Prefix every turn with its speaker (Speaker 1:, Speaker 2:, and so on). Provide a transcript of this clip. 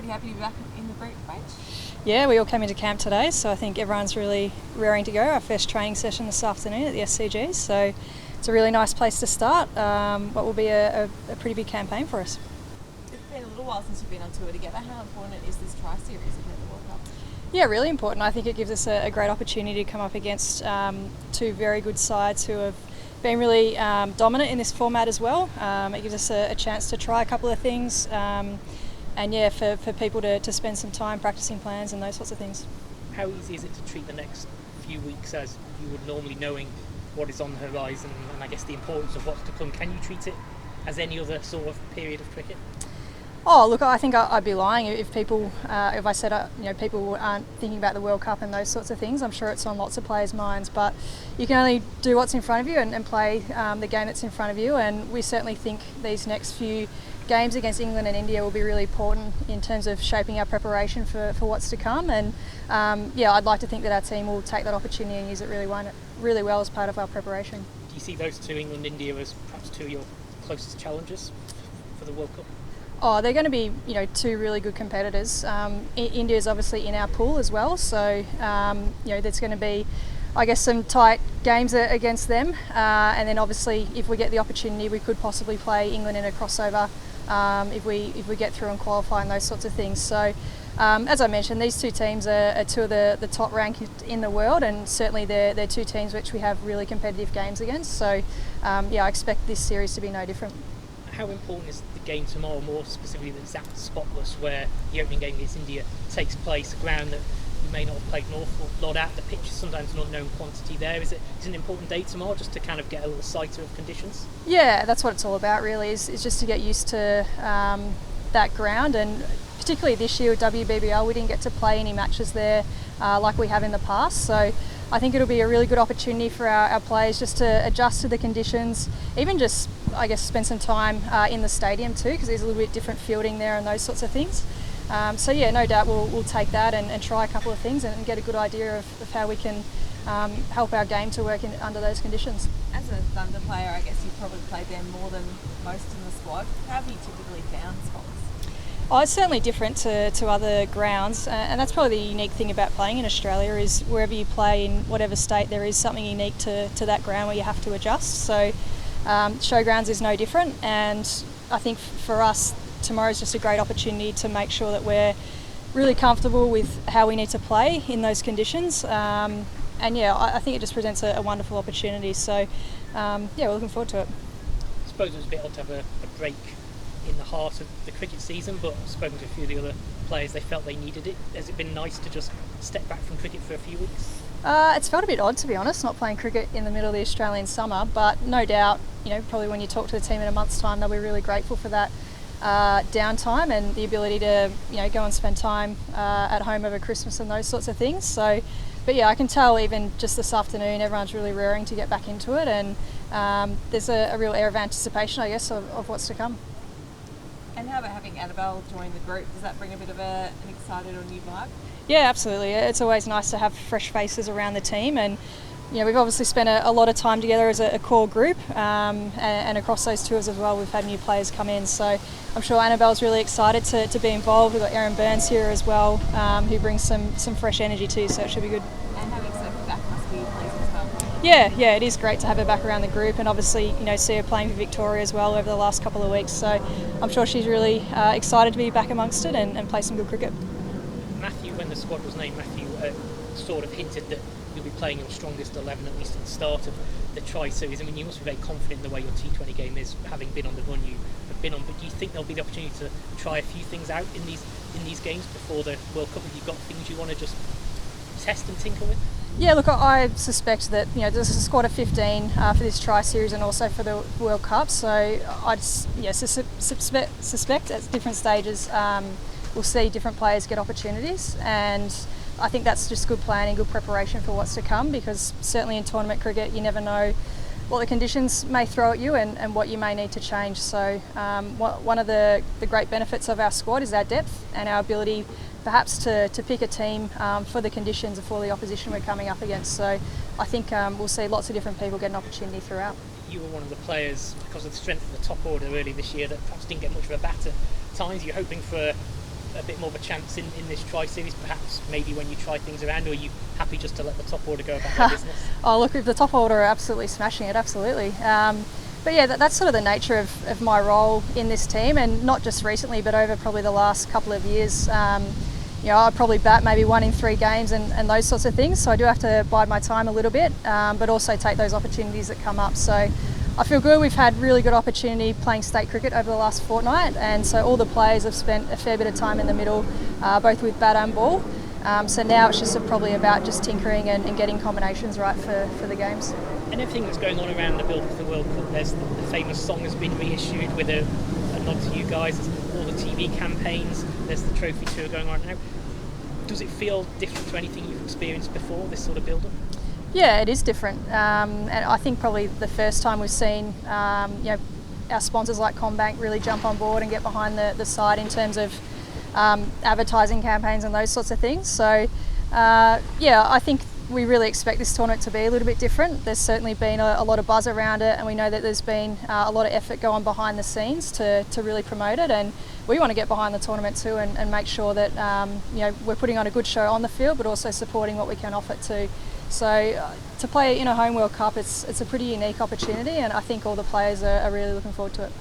Speaker 1: pretty happy to be back in the group, Rach?
Speaker 2: Yeah, we all came into camp today, so I think everyone's really raring to go. Our first training session this afternoon at the SCG, so it's a really nice place to start what will be a pretty big campaign for us.
Speaker 1: It's been a little while since you've been on tour together. How important is this Tri-Series ahead of the World Cup?
Speaker 2: Yeah, really important. I think it gives us a great opportunity to come up against two very good sides who have been really dominant in this format as well. It gives us a chance to try a couple of things and yeah, for people to spend some time practicing plans and those sorts of things.
Speaker 3: How easy is it to treat the next few weeks as you would normally, knowing what is on the horizon and I guess the importance of what's to come? Can you treat it as any other sort of period of cricket?
Speaker 2: Oh, look, I think I'd be lying if I said people aren't thinking about the World Cup and those sorts of things. I'm sure it's on lots of players' minds, but you can only do what's in front of you and play the game that's in front of you. And we certainly think these next few games against England and India will be really important in terms of shaping our preparation for what's to come. And I'd like to think that our team will take that opportunity and use it really well as part of our preparation.
Speaker 3: Do you see those two, England and India, as perhaps two of your closest challengers for the World Cup?
Speaker 2: Oh, they're going to be, two really good competitors. India is obviously in our pool as well, so there's going to be, I guess, some tight games against them. And then obviously, if we get the opportunity, we could possibly play England in a crossover if we get through and qualify and those sorts of things. So, as I mentioned, these two teams are two of the top ranked in the world, and certainly they're two teams which we have really competitive games against. So, I expect this series to be no different.
Speaker 3: How important is the game tomorrow, more specifically the exact spotless, where the opening game against India takes place, a ground that you may not have played an awful lot at, the pitch is sometimes an unknown quantity there. Is it an important day tomorrow just to kind of get a little sighter of conditions? Yeah,
Speaker 2: that's what it's all about really, is just to get used to that ground, and particularly this year with WBBL we didn't get to play any matches there like we have in the past, so I think it'll be a really good opportunity for our players just to adjust to the conditions, even just, I guess, spend some time in the stadium too, because there's a little bit different fielding there and those sorts of things. No doubt we'll take that and try a couple of things and get a good idea of how we can help our game to work under those conditions.
Speaker 1: As a Thunder player, I guess you've probably played them more than most in the squad. How have you typically found spots?
Speaker 2: Oh, it's certainly different to other grounds, and that's probably the unique thing about playing in Australia, is wherever you play in whatever state, there is something unique to that ground where you have to adjust. So showgrounds is no different, and I think for us tomorrow is just a great opportunity to make sure that we're really comfortable with how we need to play in those conditions. I think it just presents a wonderful opportunity. So we're looking forward to it.
Speaker 3: I suppose it was a bit odd to have a break in the heart of the cricket season, but I've spoken to a few of the other players, they felt they needed it. Has it been nice to just step back from cricket for a few weeks?
Speaker 2: It's felt a bit odd, to be honest, not playing cricket in the middle of the Australian summer, but no doubt, probably when you talk to the team in a month's time, they'll be really grateful for that downtime and the ability to, go and spend time at home over Christmas and those sorts of things. So, I can tell even just this afternoon, everyone's really raring to get back into it, and there's a real air of anticipation, I guess, of what's to come.
Speaker 1: And how about having Annabelle join the group? Does that bring a bit of an excited or new vibe?
Speaker 2: Yeah, absolutely. It's always nice to have fresh faces around the team, and we've obviously spent a lot of time together as a core group, and across those tours as well we've had new players come in, so I'm sure Annabelle's really excited to be involved. We've got Aaron Burns here as well, who brings some fresh energy too, so it should be good.
Speaker 1: And having Sophie back must be pleasing as well.
Speaker 2: Yeah, it is great to have her back around the group, and obviously, see her playing for Victoria as well over the last couple of weeks. So I'm sure she's really excited to be back amongst it and play some good cricket.
Speaker 3: Matthew, when the squad was named, Matthew sort of hinted that you'll be playing your strongest 11 at least at the start of the Tri-Series. I mean, you must be very confident in the way your T20 game is, having been on the run you have been on. But do you think there'll be the opportunity to try a few things out in these games before the World Cup? Have you got things you want to just test and tinker with?
Speaker 2: Yeah, look, I suspect that there's a squad of 15 for this Tri-Series and also for the World Cup. So I suspect at different stages we'll see different players get opportunities, and I think that's just good planning, good preparation for what's to come, because certainly in tournament cricket you never know what the conditions may throw at you and what you may need to change. So one of the great benefits of our squad is our depth and our ability perhaps to pick a team for the conditions and for the opposition we're coming up against. So I think we'll see lots of different people get an opportunity throughout.
Speaker 3: You were one of the players, because of the strength of the top order early this year, that perhaps didn't get much of a bat at times. You're hoping for a bit more of a chance in this Tri-Series, perhaps maybe when you try things around, or are you happy just to let the top order go about their business?
Speaker 2: Oh, look, if the top order are absolutely smashing it, absolutely. But yeah, that's sort of the nature of my role in this team, and not just recently, but over probably the last couple of years. I probably bat maybe 1 in 3 games and those sorts of things, so I do have to bide my time a little bit, but also take those opportunities that come up. So I feel good. We've had really good opportunity playing state cricket over the last fortnight, and so all the players have spent a fair bit of time in the middle, both with bat and ball. So now it's just probably about just tinkering and getting combinations right for the games.
Speaker 3: And everything that's going on around the build of the World Cup, there's the famous song has been reissued with a nod to you guys. There's all the TV campaigns, there's the trophy tour going on now. Does it feel different to anything you've experienced before, this sort of build-up?
Speaker 2: Yeah, it is different, and I think probably the first time we've seen our sponsors like CommBank really jump on board and get behind the side in terms of advertising campaigns and those sorts of things. So I think we really expect this tournament to be a little bit different. There's certainly been a lot of buzz around it, and we know that there's been a lot of effort going behind the scenes to really promote it, and we want to get behind the tournament too and make sure that we're putting on a good show on the field, but also supporting what we can offer too. So to play in a home World Cup, it's a pretty unique opportunity, and I think all the players are really looking forward to it.